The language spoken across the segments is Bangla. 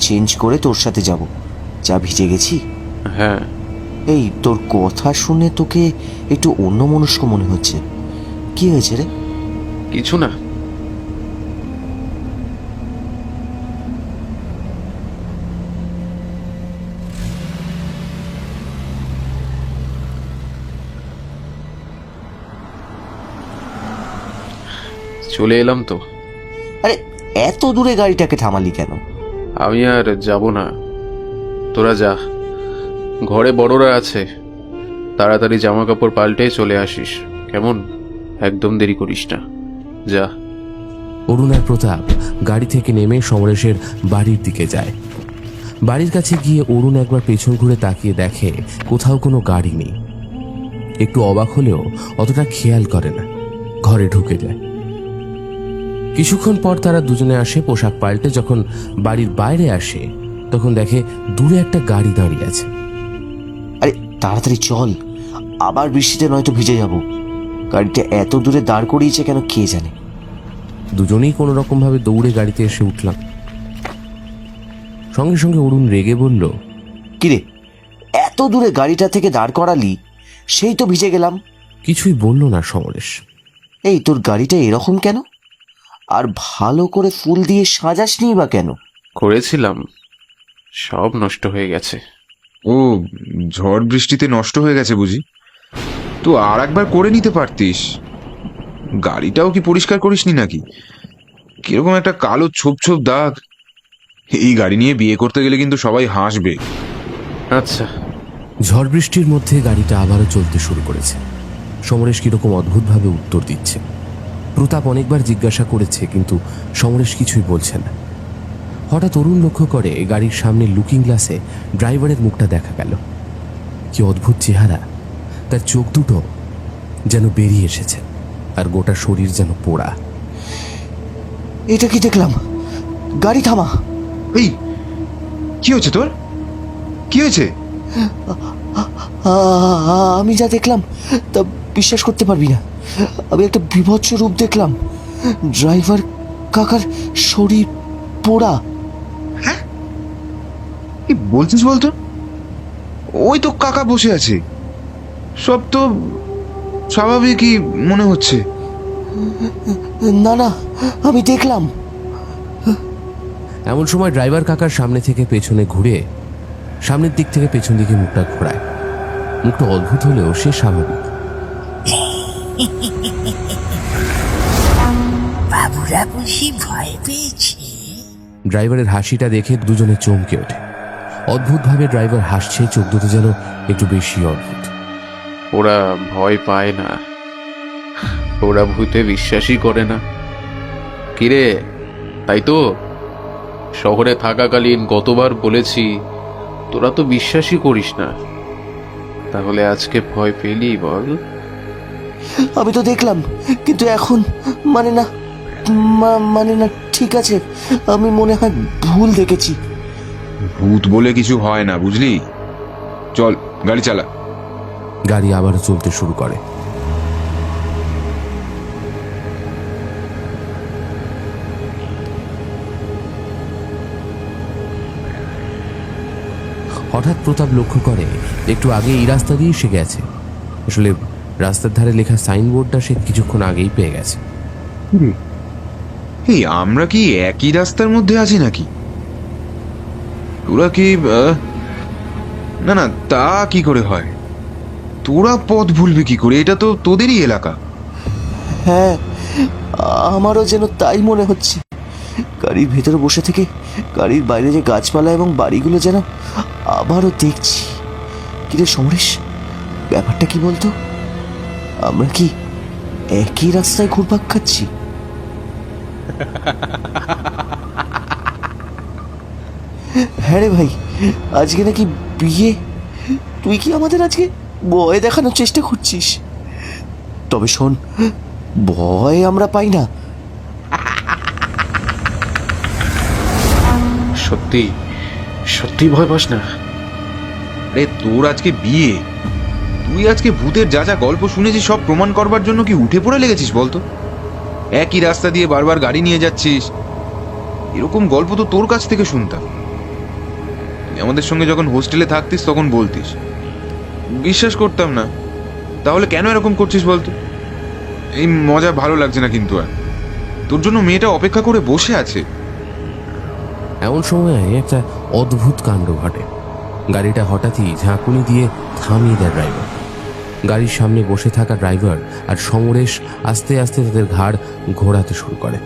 চেঞ্জ করে তোর সাথে যাব। যা ভিজে গেছি। হ্যাঁ। এই তোর কথা শুনে তোকে একটু অন্যমনস্ক মনে হচ্ছে। কি হয়েছে রে? কিছু না। চলে এলাম তো। আরে এত দূরে গাড়িটাকে থামালি কেন? আমি আর যাব না, তোরা যা। ঘরে বড়রা আছে, তাড়াতাড়ি জামা কাপড় পাল্টে চলে আসিস, কেমন? একদম দেরি করিস না, যা। অরুণ আর প্রতাপ গাড়ি থেকে নেমে সমরেশের বাড়ির দিকে যায়। বাড়ির কাছে গিয়ে অরুণ একবার পেছন ঘুরে তাকিয়ে দেখে কোথাও কোনো গাড়ি নেই। একটু অবাক হলেও অতটা খেয়াল করে না, ঘরে ঢুকে যায়। কিছুক্ষণ পর তারা দুজনে আসে পোশাক পাল্টে। যখন বাড়ির বাইরে আসে তখন দেখে দূরে একটা গাড়ি দাঁড়িয়ে আছে। আরে তাড়াতাড়ি চল, আবার বৃষ্টিতে নয়তো ভিজে যাব। গাড়িটা এত দূরে দাঁড় করিয়েছে কেন কে জানে। দুজনেই কোনো রকম ভাবে দৌড়ে গাড়িতে এসে উঠলাম। সঙ্গে সঙ্গে অরুণ রেগে বলল, কিরে, এত দূরে গাড়িটা থেকে দাঁড় করালি, সেই তো ভিজে গেলাম। কিছুই বলল না সমরেশ। এই তোর গাড়িটা এরকম কেন? আর ভালো করে ফুল দিয়ে সাজাসনি বা কেন? করেছিলাম, সব নষ্ট হয়ে গেছে। ও, ঝড় বৃষ্টিতে নষ্ট হয়ে গেছে বুঝি? তো আর একবার করে নিতে পারতিস। গাড়িটাও কি পরিষ্কার করিসনি নাকি? কিরকম একটা কালো ছোপ ছোপ দাগ। এই গাড়ি নিয়ে বিয়ে করতে গেলে কিন্তু সবাই হাসবে। আচ্ছা। ঝড় বৃষ্টির মধ্যে গাড়িটা আবারও চলতে শুরু করেছে। সমরেশ কিরকম অদ্ভুতভাবে উত্তর দিচ্ছে। প্রতাপ অনেকবার জিজ্ঞাসা করেছে কিন্তু সমরেশ কিছুই বলছে না। হঠাৎ অরুণ লক্ষ্য করে গাড়ির সামনে লুকিং গ্লাসে ড্রাইভারের মুখটা দেখা গেল। কি অদ্ভুত চেহারা! তার চোখ দুটো যেন বেরিয়ে এসেছে, আর গোটা শরীর যেন পোড়া। এটা কি দেখলাম? গাড়ি থামা। এই, কি হয়েছে তোর? কি হয়েছে? আমি যা দেখলাম তা বিশ্বাস করতে পারবি না। আমি একটা বিভৎস রূপ দেখলাম। ড্রাইভার কাকার শরীর পোড়া। হ্যাঁ, কি বলছিস বলতো? ওই তো কাকা বসে আছে, সব তো স্বাভাবিকই মনে হচ্ছে। না না, আমি দেখলাম। এমন সময় ড্রাইভার কাকার সামনে থেকে পেছনে ঘুরে সামনের দিক থেকে পেছন দিকে মুখটা ঘোরায়। মুখটা অদ্ভুত হলেও সে স্বাভাবিক। বাবুরা বুঝি ভয় পেয়েছে? ড্রাইভারের হাসিটা দেখে দুজনে চমকে ওঠে। অদ্ভুতভাবে ড্রাইভার হাসছে, চোখ দুটো যেন একটু বেশি অদ্ভুত। ওরা ভয় পায় না, ওরা ভূতে বিশ্বাসই করে না। কিরে, তাই তো? শহরে থাকাকালীন কতবার বলেছি তোরা তো বিশ্বাসই করিস না, তাহলে আজকে ভয় পেলি বল? আমি তো দেখলাম, কিন্তু এখন মানে না, মানে না। ঠিক আছে, আমি মনে হয় ভুল দেখেছি। ভূত বলে কিছু হয় না, বুঝলি? চল গাড়ি চালা। গাড়ি আবার চলতে শুরু করে। হঠাৎ প্রতাপ লক্ষ্য করে একটু আগে এই রাস্তা দিয়ে সে গেছে। আসলে রাস্তার ধারে লেখা সাইনবোর্ডটা সে কিছুক্ষণ আগেই পেয়ে গেছে। এই আমরা কি একই রাস্তার মধ্যে আছি নাকি? তোরা কি না না, তা কি করে হয়? তোরা পথ ভুলবি কি করে? এটা তো তোদেরই এলাকা। হ্যাঁ, আমারও যেন তাই মনে হচ্ছে। গাড়ির ভেতরে বসে থেকে গাড়ির বাইরে যে গাছপালা এবং বাড়িগুলো যেন আবারও দেখছি। কিরে সমরেশ, ব্যাপারটা কি বলতো? আমরা কি একই রাস্তায় ঘুরপাক খাচ্ছি? হ্যাঁ রে ভাই, আজকে নাকি বিয়ে। তুই কি আমাদের আজকে ভয় দেখানোর চেষ্টা করছিস? তবে শোন, ভয় আমরা পাই না। সত্যি সত্যি ভয় পাস না? আরে তোর আজকে বিয়ে, তুই আজকে ভূতের যা যা গল্প শুনেছিস সব প্রমাণ করবার জন্য কি উঠে পড়ে লেগেছিস বলতো? একই রাস্তা দিয়ে বারবার গাড়ি নিয়ে যাচ্ছিস, এরকম গল্প তো তোর কাছ থেকে শুনতাম। আমাদের সঙ্গে যখন হোস্টেলে থাকতিস তখন বলতিস, বিশ্বাস করতাম না। তাহলে কেন এরকম করছিস বলতো? এই মজা ভালো লাগছে না কিন্তু আর। তোর জন্য মেয়েটা অপেক্ষা করে বসে আছে। এমন সময় একটা অদ্ভুত কাণ্ড ঘটে। গাড়িটা হঠাৎই ঝাঁকুনি দিয়ে থামিয়ে দেয় ড্রাইভার। গাড়ির সামনে বসে থাকা ড্রাইভার আর সমরেশ আস্তে আস্তে তাদের ঘাড় ঘোরাতে শুরু করে।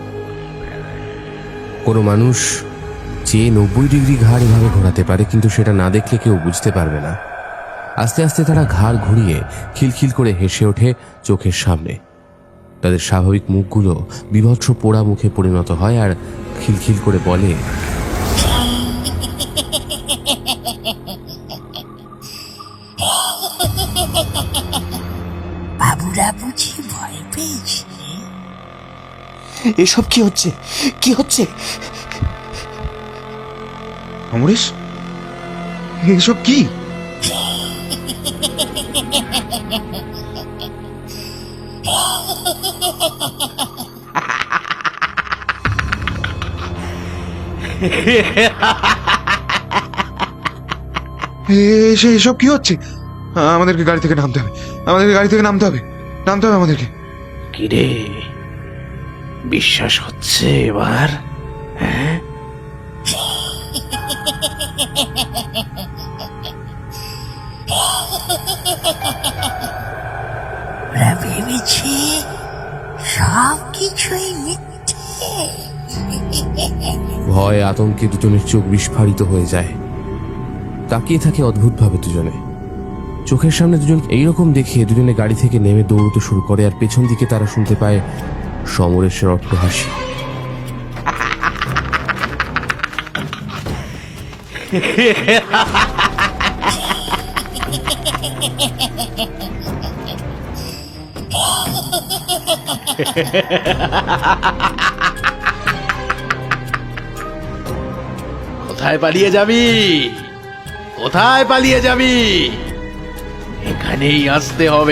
কোনো মানুষ চেয়ে 90 ডিগ্রি ঘাড় এভাবে ঘোরাতে পারে, কিন্তু সেটা না দেখলে কেউ বুঝতে পারবে না। আস্তে আস্তে তারা ঘাড় ঘুরিয়ে খিলখিল করে হেসে ওঠে চোখের সামনে। তাদের স্বাভাবিক মুখগুলো বিভৎস পোড়া মুখে পরিণত হয় আর খিলখিল করে বলে, বাবুরা বুঝি ভয় পেয়েছে? এসব কি হচ্ছে? কি হচ্ছে? অমরেশ, এসব কি? এসব কি হচ্ছে? আমাদেরকে গাড়ি থেকে নামতে হবে, আমাদেরকে গাড়ি থেকে নামতে হবে, নামতে হবে আমাদেরকে। কিরে, বিশ্বাস হচ্ছে এবার? হ্যাঁ, ওরা ভেবেছে সব কিছুই মিথ্যে। ভয় আতঙ্কে দুজনের চোখ বিস্ফারিত হয়ে যায়। তাকিয়ে থাকে অদ্ভুতভাবে দুজনে। চোখের সামনে দুজন এইরকম দেখে দুজনে গাড়ি থেকে নেমে দৌড়তে শুরু করে, আর পেছন দিকে তারা শুনতে পায় সমরেশের অট্টহাসি। কোথায় পালিয়ে যাবি? কোথায় পালিয়ে যাবি? এখানেই আসতে হবে।